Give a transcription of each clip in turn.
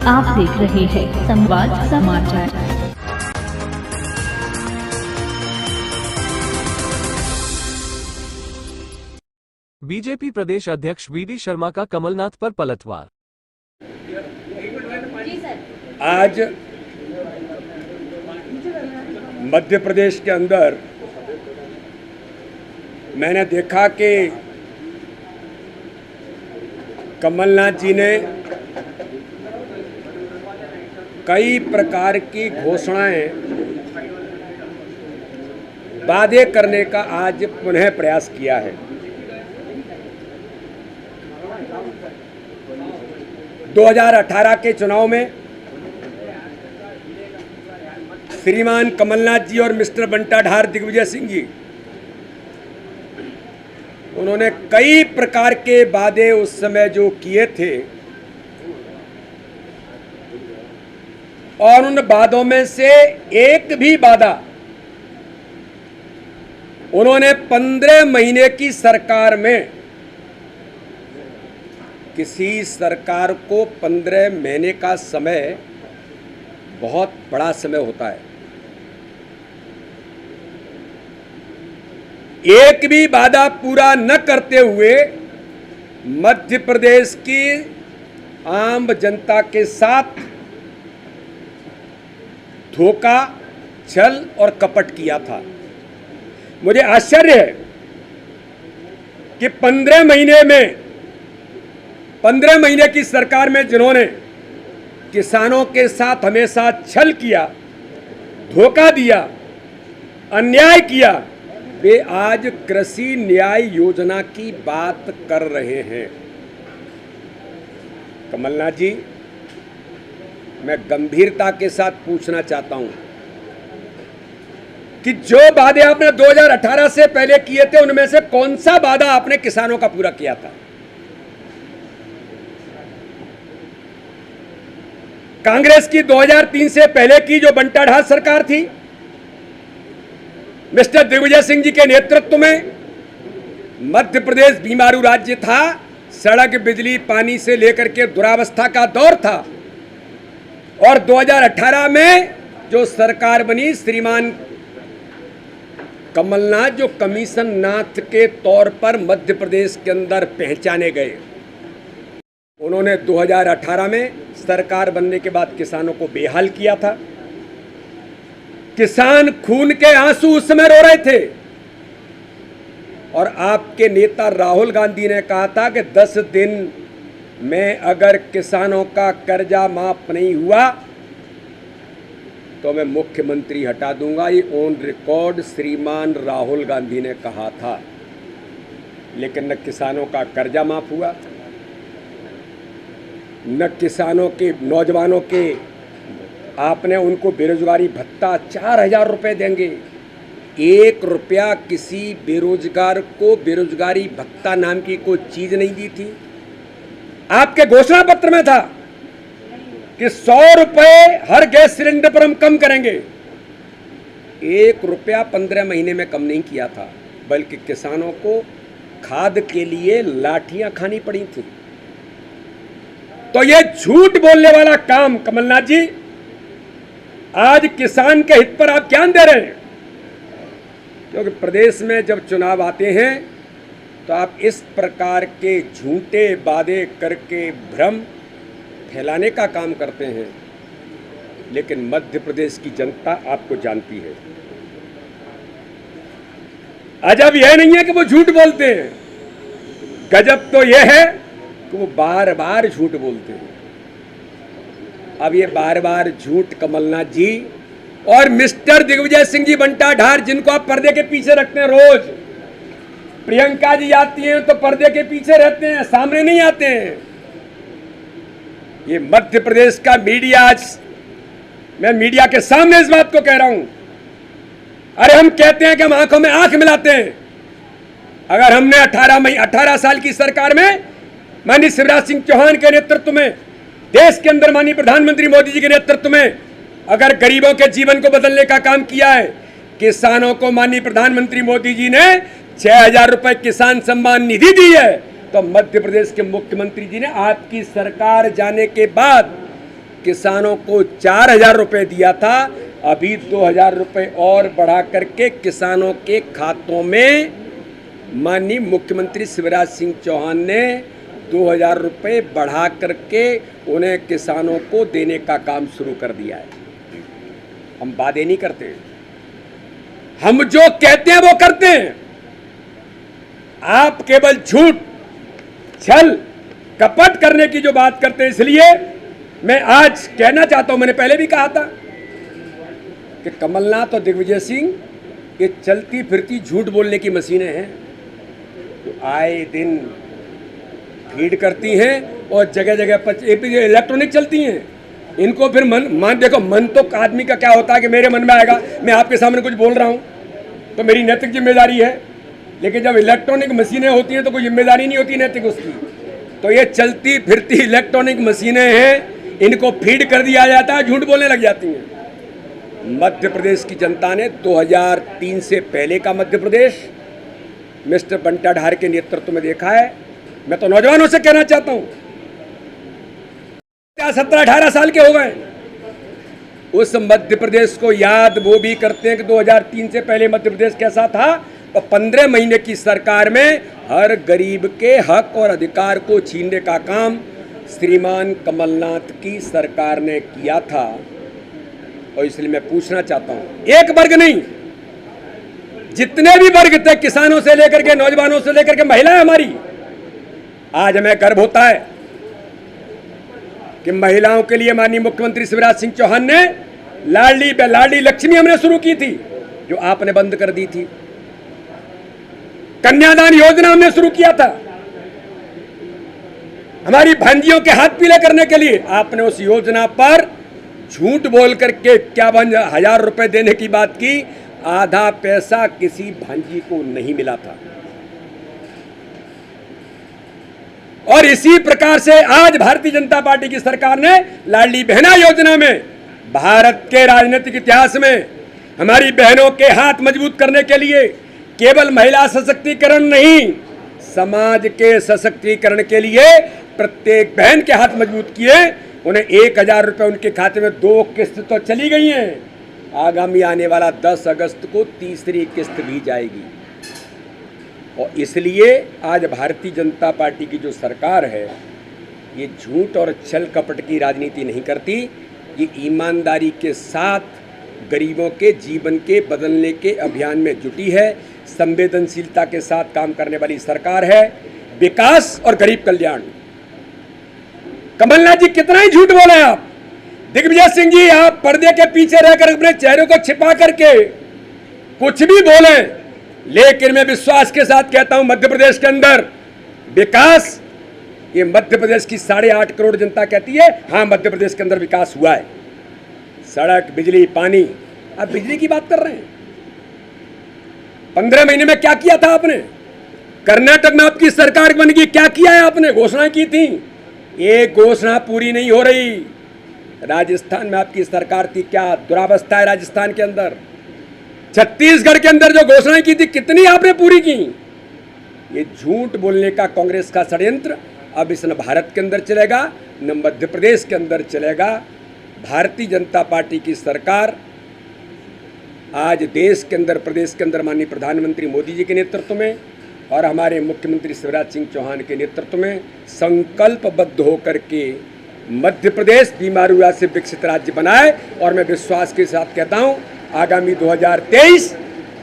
आप देख रहे हैं संवाद समाचार। बीजेपी प्रदेश अध्यक्ष वीडी शर्मा का कमलनाथ पर पलटवार। आज मध्य प्रदेश के अंदर मैंने देखा कि कमलनाथ जी ने कई प्रकार की घोषणाएं वादे करने का आज पुनः प्रयास किया है। 2018 के चुनाव में श्रीमान कमलनाथ जी और मिस्टर बंटा ढार दिग्विजय सिंह जी, उन्होंने कई प्रकार के वादे उस समय जो किए थे और उन वादों में से एक भी वादा उन्होंने 15 महीने की सरकार में, किसी सरकार को 15 महीने का समय बहुत बड़ा समय होता है, एक भी वादा पूरा न करते हुए मध्य प्रदेश की आम जनता के साथ धोखा, छल और कपट किया था। मुझे आश्चर्य है कि 15 महीने की सरकार में जिन्होंने किसानों के साथ हमेशा छल किया, धोखा दिया, अन्याय किया, वे आज कृषि न्याय योजना की बात कर रहे हैं। कमलनाथ जी, मैं गंभीरता के साथ पूछना चाहता हूं कि जो वादे आपने 2018 से पहले किए थे, उनमें से कौन सा वादा आपने किसानों का पूरा किया था? कांग्रेस की 2003 से पहले की जो बंटा ढार सरकार थी, मिस्टर दिग्विजय सिंह जी के नेतृत्व में मध्य प्रदेश बीमारू राज्य था। सड़क, बिजली, पानी से लेकर के दुरावस्था का दौर था। और 2018 में जो सरकार बनी, श्रीमान कमलनाथ जो कमीशन नाथ के तौर पर मध्य प्रदेश के अंदर पहचाने गए, उन्होंने 2018 में सरकार बनने के बाद किसानों को बेहाल किया था। किसान खून के आंसू उस समय रो रहे थे और आपके नेता राहुल गांधी ने कहा था कि 10 दिन में अगर किसानों का कर्जा माफ नहीं हुआ तो मैं मुख्यमंत्री हटा दूंगा। ये ऑन रिकॉर्ड श्रीमान राहुल गांधी ने कहा था। लेकिन न किसानों का कर्जा माफ हुआ, न किसानों के, नौजवानों के, आपने उनको बेरोजगारी भत्ता 4000 रुपये देंगे, 1 रुपया किसी बेरोजगार को बेरोजगारी भत्ता नाम की कोई चीज नहीं दी थी। आपके घोषणा पत्र में था कि 100 रुपये हर गैस सिलेंडर पर हम कम करेंगे। 1 रुपया 15 महीने में कम नहीं किया था, बल्कि किसानों को खाद के लिए लाठियां खानी पड़ी थी। तो ये झूठ बोलने वाला काम कमलनाथ जी, आज किसान के हित पर आप क्या दे रहे हैं? क्योंकि प्रदेश में जब चुनाव आते हैं तो आप इस प्रकार के झूठे वादे करके भ्रम फैलाने का काम करते हैं। लेकिन मध्य प्रदेश की जनता आपको जानती है। अजब यह नहीं है कि वो झूठ बोलते हैं, गजब तो यह है कि वो बार बार झूठ बोलते हैं। अब ये बार बार झूठ कमलनाथ जी और मिस्टर दिग्विजय सिंह जी बंटा ढार, जिनको आप पर्दे के पीछे रखते हैं, रोज प्रियंका जी आती हैं तो पर्दे के पीछे रहते हैं, सामने नहीं आते हैं। ये मध्य प्रदेश का मीडिया, आज मैं मीडिया के सामने इस बात को कह रहा हूं। अरे हम कहते हैं कि हम आंखों में आंख मिलाते हैं। अगर हमने 18 साल की सरकार में माननीय शिवराज सिंह चौहान के नेतृत्व में, देश के अंदर माननीय प्रधानमंत्री मोदी जी के नेतृत्व में अगर गरीबों के जीवन को बदलने का काम किया है, किसानों को माननीय प्रधानमंत्री मोदी जी ने 6000 रुपए किसान सम्मान निधि दी है, तो मध्य प्रदेश के मुख्यमंत्री जी ने आपकी सरकार जाने के बाद किसानों को 4,000 रुपये दिया था, अभी 2,000 रुपये और बढ़ा करके किसानों के खातों में माननीय मुख्यमंत्री शिवराज सिंह चौहान ने 2,000 रुपये बढ़ा करके उन्हें किसानों को देने का काम शुरू कर दिया है। हम वादे नहीं करते, हम जो कहते हैं वो करते हैं। आप केवल झूठ, छल, कपट करने की जो बात करते हैं, इसलिए मैं आज कहना चाहता हूं, मैंने पहले भी कहा था कि कमलनाथ और दिग्विजय सिंह ये चलती फिरती झूठ बोलने की मशीनें हैं, तो आए दिन फीड करती हैं और जगह जगह पर इलेक्ट्रॉनिक चलती हैं। इनको फिर मन देखो, मन तो आदमी का क्या होता है कि मेरे मन में आएगा, मैं आपके सामने कुछ बोल रहा हूं तो मेरी नैतिक जिम्मेदारी है, लेकिन जब इलेक्ट्रॉनिक मशीनें होती हैं तो कोई जिम्मेदारी नहीं होती नैतिक उसकी। तो ये चलती फिरती इलेक्ट्रॉनिक मशीनें हैं, इनको फीड कर दिया जाता है, झूठ बोलने लग जाती हैं। मध्य प्रदेश की जनता ने 2003 से पहले का मध्य प्रदेश मिस्टर बंटा ढार के नेतृत्व में देखा है। मैं तो नौजवानों से कहना चाहता हूं, 17-18 साल के हो गए, उस मध्य प्रदेश को याद वो भी करते हैं कि 2003 से पहले मध्य प्रदेश कैसा था। और 15 महीने की सरकार में हर गरीब के हक और अधिकार को छीनने का काम श्रीमान कमलनाथ की सरकार ने किया था। और इसलिए मैं पूछना चाहता हूं, एक वर्ग नहीं, जितने भी वर्ग थे, किसानों से लेकर के, नौजवानों से लेकर के महिलाएं हमारी, आज हमें गर्व होता है कि महिलाओं के लिए माननीय मुख्यमंत्री शिवराज सिंह चौहान ने लाडली लक्ष्मी हमने शुरू की थी, जो आपने बंद कर दी थी। कन्यादान योजना हमने शुरू किया था, हमारी भांजियों के हाथ पीले करने के लिए। आपने उस योजना पर झूठ बोल करके 51,000 रुपए देने की बात की, आधा पैसा किसी भांजी को नहीं मिला था। और इसी प्रकार से आज भारतीय जनता पार्टी की सरकार ने लाडली बहना योजना में भारत के राजनीतिक इतिहास में हमारी बहनों के हाथ मजबूत करने के लिए केवल महिला सशक्तिकरण नहीं, समाज के सशक्तिकरण के लिए प्रत्येक बहन के हाथ मजबूत किए। उन्हें 1,000 रुपये उनके खाते में 2 किस्त तो चली गई हैं, आगामी आने वाला 10 अगस्त को तीसरी किस्त भी जाएगी। और इसलिए आज भारतीय जनता पार्टी की जो सरकार है, ये झूठ और छल कपट की राजनीति नहीं करती, ये ईमानदारी के साथ गरीबों के जीवन के बदलने के अभियान में जुटी है, संवेदनशीलता के साथ काम करने वाली सरकार है। विकास और गरीब कल्याण। कमलनाथ जी कितना ही झूठ बोले आप, दिग्विजय सिंह जी आप पर्दे के पीछे रहकर अपने चेहरे को छिपा करके कुछ भी बोले, लेकिन मैं विश्वास के साथ कहता हूं मध्य प्रदेश के अंदर विकास, ये मध्य प्रदेश की 8.5 करोड़ जनता कहती है हाँ मध्य प्रदेश के अंदर विकास हुआ है। सड़क, बिजली, पानी, आप बिजली की बात कर रहे हैं, 15 महीने में क्या किया था आपने? कर्नाटक में आपकी सरकार बनेगी, क्या किया है आपने? घोषणाएं की थी, एक घोषणा पूरी नहीं हो रही। राजस्थान में आपकी सरकार थी, क्या दुरावस्था है राजस्थान के अंदर। छत्तीसगढ़ के अंदर जो घोषणाएं की थी, कितनी आपने पूरी की? ये झूठ बोलने का कांग्रेस का षड्यंत्र अब इस न भारत के अंदर चलेगा न मध्य प्रदेश के अंदर चलेगा। भारतीय जनता पार्टी की सरकार आज देश के अंदर, प्रदेश के अंदर माननीय प्रधानमंत्री मोदी जी के नेतृत्व में और हमारे मुख्यमंत्री शिवराज सिंह चौहान के नेतृत्व में संकल्पबद्ध होकर के मध्य प्रदेश बीमारुआ से विकसित राज्य बनाए। और मैं विश्वास के साथ कहता हूं, आगामी 2023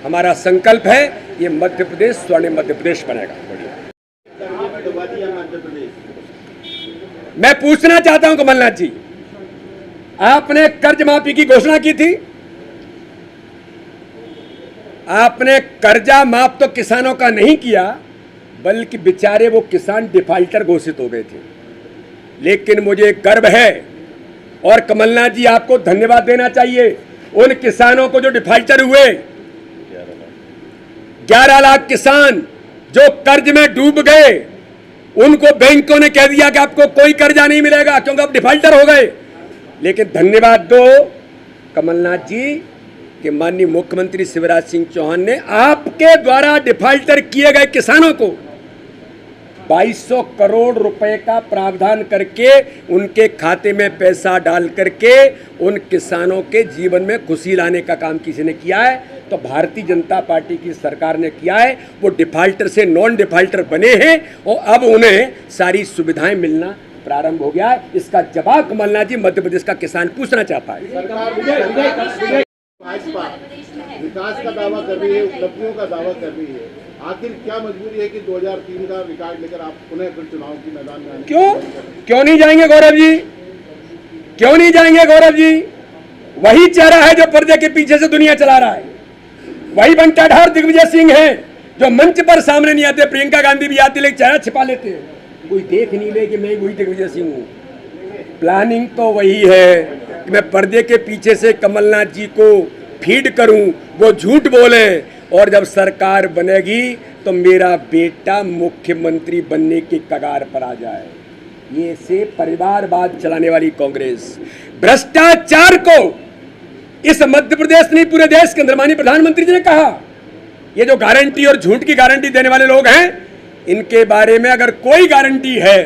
हमारा संकल्प है, ये मध्य प्रदेश स्वर्णिम मध्य प्रदेश बनेगा। मैं पूछना चाहता हूं कमलनाथ जी, आपने कर्ज माफी की घोषणा की थी, आपने कर्जा माफ तो किसानों का नहीं किया, बल्कि बेचारे वो किसान डिफाल्टर घोषित हो गए थे। लेकिन मुझे गर्व है और कमलनाथ जी आपको धन्यवाद देना चाहिए उन किसानों को जो डिफाल्टर हुए, 11 लाख किसान जो कर्ज में डूब गए, उनको बैंकों ने कह दिया कि आपको कोई कर्जा नहीं मिलेगा क्योंकि आप डिफाल्टर हो गए। लेकिन धन्यवाद दो कमलनाथ जी कि माननीय मुख्यमंत्री शिवराज सिंह चौहान ने आपके द्वारा डिफाल्टर किए गए किसानों को 2200 करोड़ रुपए का प्रावधान करके उनके खाते में पैसा डाल करके उन किसानों के जीवन में खुशी लाने का काम किसी ने किया है तो भारतीय जनता पार्टी की सरकार ने किया है। वो डिफाल्टर से नॉन डिफाल्टर बने हैं और अब उन्हें सारी सुविधाएं मिलना प्रारंभ हो गया है। इसका जवाब कमलनाथ जी मध्य प्रदेश का किसान पूछना चाहता है। भाजपा विकास का दावा कर रही है, उपलब्धियों का दावा कर रही है, आखिर क्या मजबूरी है कि 2003 का रिकॉर्ड लेकर आप पुनः फिर चुनाव के मैदान में आने? क्यों नहीं जाएंगे गौरव जी? क्यों नहीं जाएंगे गौरव जी? वही चेहरा है जो पर्दे के पीछे से दुनिया चला रहा है, वही बंटाढार दिग्विजय सिंह है जो मंच पर सामने नहीं आते। प्रियंका गांधी भी आती लेकिन चेहरा छिपा लेते हैं, कोई देख नहीं ले कि मैं वही दिग्विजय सिंह हूँ। प्लानिंग तो वही है कि मैं पर्दे के पीछे से कमलनाथ जी को फीड करूं, वो झूठ बोले और जब सरकार बनेगी तो मेरा बेटा मुख्यमंत्री बनने के कगार पर आ जाए। ये से परिवारवाद चलाने वाली कांग्रेस भ्रष्टाचार को इस मध्य प्रदेश नहीं पूरे देश के अंदर माननीय प्रधानमंत्री जी ने कहा, ये जो गारंटी और झूठ की गारंटी देने वाले लोग हैं इनके बारे में अगर कोई गारंटी है